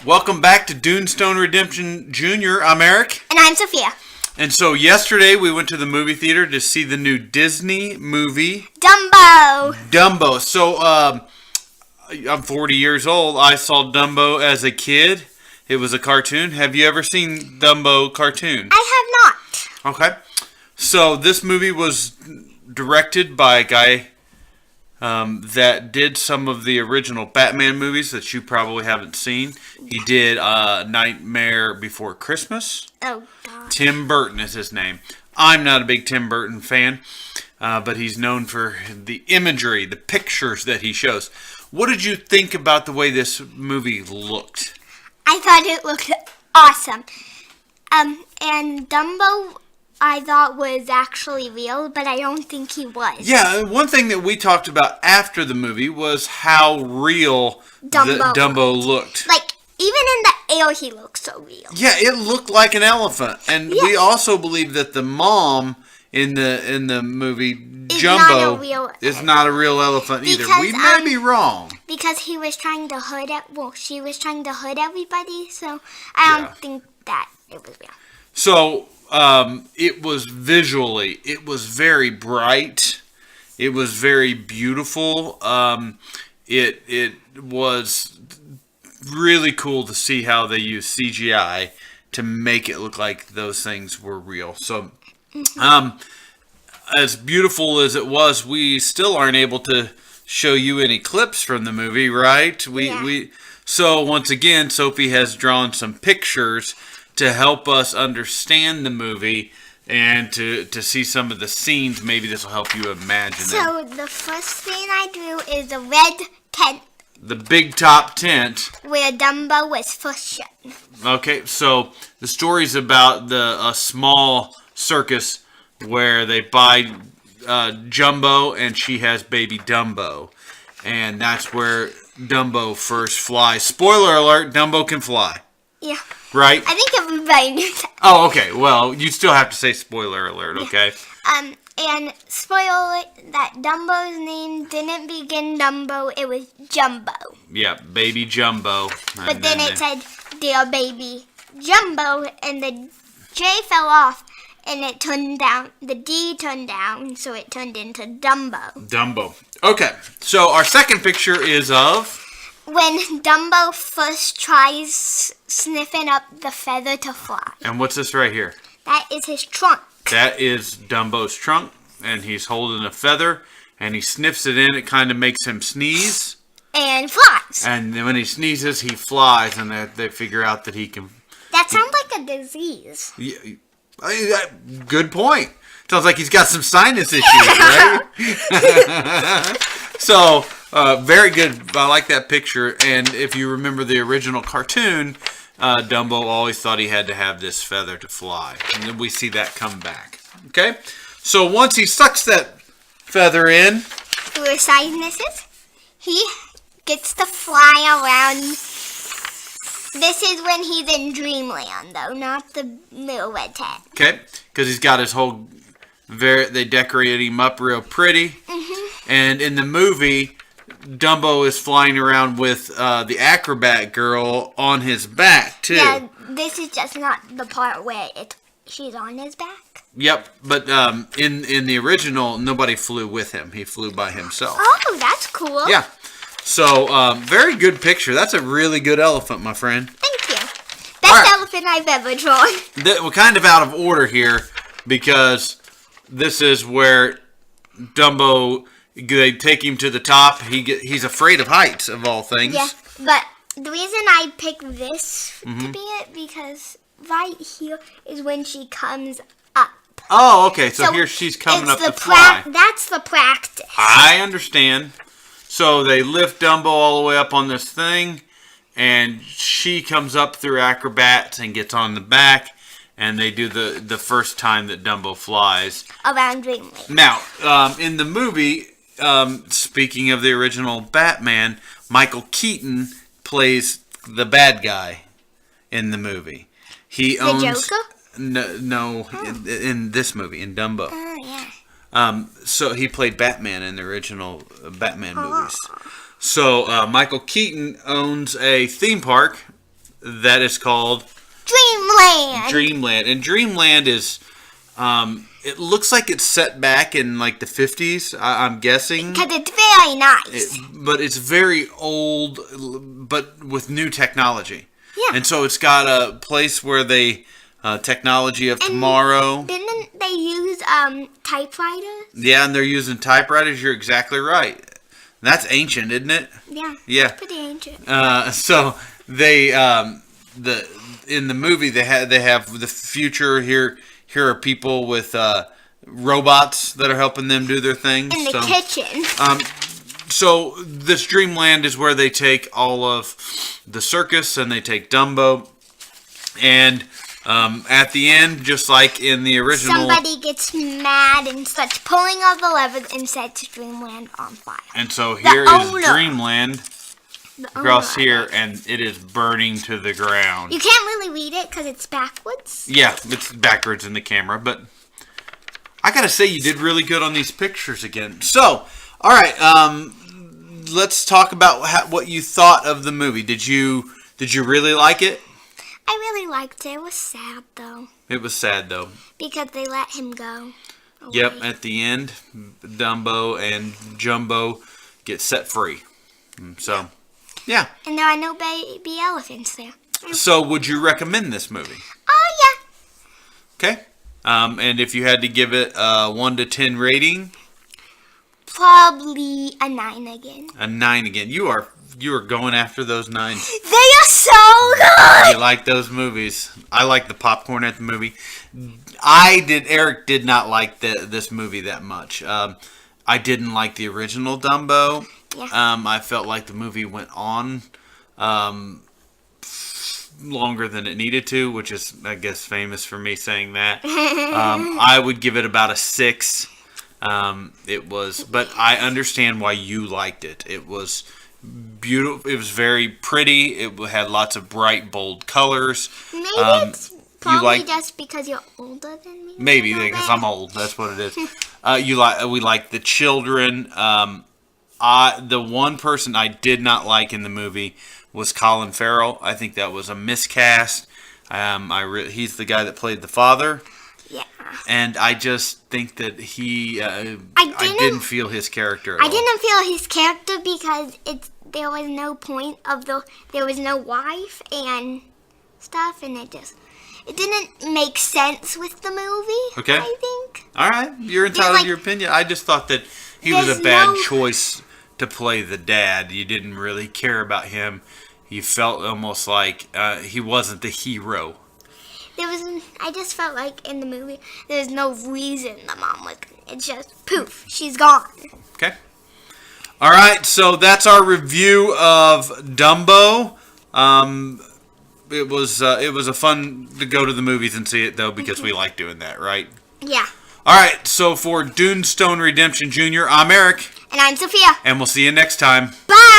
Welcome back to Dunestone Jr. I'm Eric. And I'm Sophia. And so yesterday we went to the movie theater to see the new Disney movie, Dumbo. So I'm 40 years old. I saw Dumbo as a kid. It was a cartoon. Have you ever seen Dumbo cartoon? I have not. Okay. So this movie was directed by a guy that did some of the original Batman movies that you probably haven't seen. He did Nightmare Before Christmas. Oh, God. Tim Burton is his name. I'm not a big Tim Burton fan, but he's known for the imagery, the pictures that he shows. What did you think about the way this movie looked? I thought it looked awesome. And Dumbo, I thought was actually real, but I don't think he was. Yeah, one thing that we talked about after the movie was how real Dumbo looked. Like, even in the air, he looked so real. Yeah, it looked like an elephant. And we also believe that the mom in the movie, Jumbo, is not a real elephant either. We may be wrong. Because he was trying to hurt she was trying to hurt everybody, so I don't think that it was real. So, it was visually, it was very bright. It was very beautiful. It was really cool to see how they used CGI to make it look like those things were real. So, as beautiful as it was, we still aren't able to show you any clips from the movie, right? So once again, Sophie has drawn some pictures to help us understand the movie and to see some of the scenes. Maybe this will help you imagine it. So the first scene I drew is a red tent. The big top tent. Where Dumbo was first shown. Okay, so the story's about a small circus where they buy Jumbo and she has baby Dumbo. And that's where Dumbo first flies. Spoiler alert, Dumbo can fly. Yeah. Right? I think everybody knew that. Oh, okay. Well, you still have to say spoiler alert, okay? And spoiler alert, that Dumbo's name didn't begin Dumbo, it was Jumbo. Yeah, baby Jumbo. But then it said, dear baby Jumbo, and the J fell off, and it turned down, the D turned down, so it turned into Dumbo. Dumbo. Okay, so our second picture is of... when Dumbo first tries sniffing up the feather to fly. And what's this right here? That is his trunk. That is Dumbo's trunk, and he's holding a feather, and he sniffs it in. It kind of makes him sneeze. And flies. And then when he sneezes, he flies, and they figure out that he can... That sounds like a disease. Yeah, good point. Sounds like he's got some sinus issues, right? So... very good. I like that picture. And if you remember the original cartoon, Dumbo always thought he had to have this feather to fly. And then we see that come back. Okay? So once he sucks that feather in... through sinuses, he gets to fly around. This is when he's in Dreamland, though, not the little red tent. Okay? Because he's got his whole... they decorate him up real pretty. Mm-hmm. And in the movie... Dumbo is flying around with the acrobat girl on his back, too. Yeah, this is just not the part where she's on his back. Yep, but in the original, nobody flew with him. He flew by himself. Oh, that's cool. Yeah. So, very good picture. That's a really good elephant, my friend. Thank you. Best elephant I've ever drawn. We're kind of out of order here because this is where Dumbo... they take him to the top. He's afraid of heights, of all things. Yeah, but the reason I picked this to be it, because right here is when she comes up. Oh, okay. So here she's coming up to fly. That's the practice. I understand. So they lift Dumbo all the way up on this thing, and she comes up through acrobats and gets on the back, and they do the first time that Dumbo flies. Around Dreamland. Now, in the movie... speaking of the original Batman, Michael Keaton plays the bad guy in the movie. He owns the Joker? No, in this movie, in Dumbo. Oh, yeah. So he played Batman in the original Batman movies. So Michael Keaton owns a theme park that is called Dreamland. And Dreamland is, it looks like it's set back in like the 50s, I'm guessing. Because it's very nice. But it's very old, but with new technology. Yeah. And so it's got a place where they, technology of tomorrow. Didn't they use typewriters? Yeah, and they're using typewriters. You're exactly right. That's ancient, isn't it? Yeah. Yeah. It's pretty ancient. So they in the movie they have the future here. Here are people with robots that are helping them do their thing. In the kitchen. So this Dreamland is where they take all of the circus and they take Dumbo, and at the end, just like in the original, somebody gets mad and starts pulling all the levers and sets Dreamland on fire. And so here is Dreamland across here, and it is burning to the ground. You can't really read it because it's backwards. Yeah, it's backwards in the camera, but I gotta say you did really good on these pictures again. So, all right, let's talk about what you thought of the movie. Did you really like it? I really liked it. It was sad, though. It was sad, though. Because they let him go away. Yep, at the end, Dumbo and Jumbo get set free. So, yeah. And there are no baby elephants there. So, would you recommend this movie? Oh, yeah. Okay. And if you had to give it a 1 to 10 rating? Probably a 9 again. A 9 again. You are going after those 9s. They are so good! You like those movies. I like the popcorn at the movie. Eric did not like this movie that much. I didn't like the original Dumbo. Yeah. I felt like the movie went on longer than it needed to, which is, I guess, famous for me saying that. I would give it about a 6. But I understand why you liked it. It was beautiful. It was very pretty. It had lots of bright, bold colors. Maybe it's probably just because you're older than me. Maybe because I'm old. That's what it is. We like the children. The one person I did not like in the movie was Colin Farrell. I think that was a miscast. He's the guy that played the father. Yeah. And I just think that I didn't feel his character at all. I didn't feel his character because there was no point of there was no wife and stuff, and it didn't make sense with the movie. Okay. I think. All right, you're entitled to your opinion. I just thought that he was a bad choice to play the dad. You didn't really care about him. You felt almost like he wasn't the hero. I just felt like in the movie there's no reason the mom was. It's just poof, she's gone. Okay. All right, so that's our review of Dumbo. It was a fun to go to the movies and see it though because we like doing that, right? Yeah. All right, so for Dunestone Redemption Jr., I'm Eric. And I'm Sophia. And we'll see you next time. Bye.